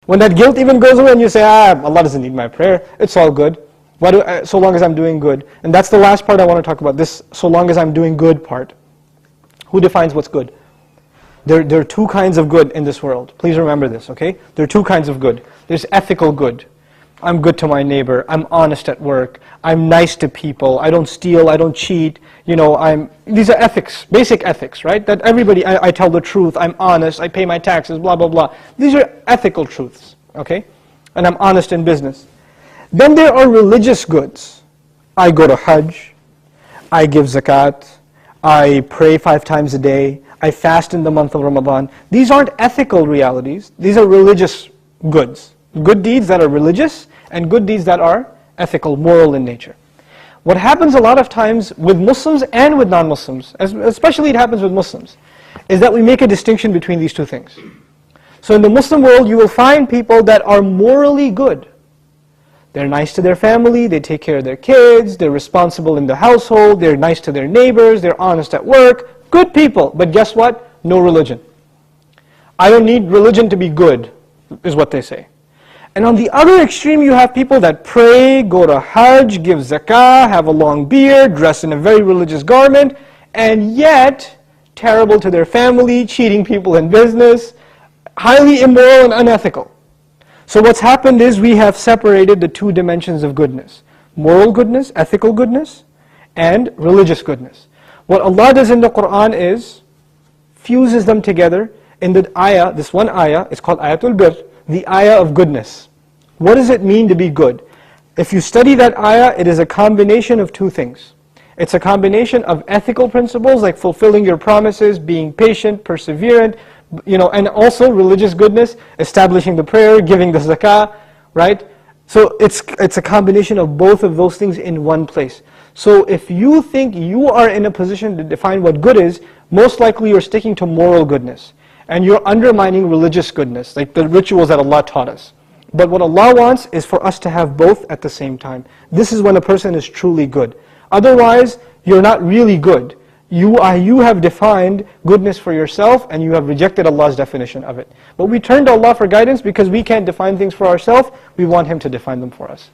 When that guilt even goes away and you say, Allah doesn't need my prayer, it's all good. So long as I'm doing good. And that's the last part I want to talk about, this so long as I'm doing good part. Who defines what's good? There are two kinds of good in this world. Please remember this, okay? There are two kinds of good. There's ethical good. I'm good to my neighbor, I'm honest at work, I'm nice to people, I don't steal, I don't cheat, these are ethics, basic ethics, right? That everybody, I tell the truth, I'm honest, I pay my taxes, blah, blah, blah. These are ethical truths, okay? And I'm honest in business. Then there are religious goods. I go to Hajj, I give zakat, I pray 5 times a day, I fast in the month of Ramadan. These aren't ethical realities, these are religious goods. Good deeds that are religious and good deeds that are ethical, moral in nature. What happens a lot of times with Muslims and with non-Muslims, especially it happens with Muslims, is that we make a distinction between these two things. So in the Muslim world you will find people that are morally good. They're nice to their family, they take care of their kids, they're responsible in the household, they're nice to their neighbors, they're honest at work, good people. But guess what? No religion. I don't need religion to be good, is what they say. And on the other extreme you have people that pray, go to Hajj, give zakah, have a long beard, dress in a very religious garment, and yet terrible to their family, cheating people in business, highly immoral and unethical. So what's happened is we have separated the two dimensions of goodness. Moral goodness, ethical goodness, and religious goodness. What Allah does in the Qur'an is, fuses them together in the ayah, this one ayah, it's called Ayatul Bir, the ayah of goodness. What does it mean to be good? If you study that ayah, it is a combination of two things. It's a combination of ethical principles like fulfilling your promises, being patient, perseverant, and also religious goodness, establishing the prayer, giving the zakah, right? So it's a combination of both of those things in one place. So if you think you are in a position to define what good is, most likely you're sticking to moral goodness. And you're undermining religious goodness, like the rituals that Allah taught us. But what Allah wants is for us to have both at the same time. This is when a person is truly good. Otherwise, you're not really good. You have defined goodness for yourself and you have rejected Allah's definition of it. But we turn to Allah for guidance because we can't define things for ourselves. We want Him to define them for us.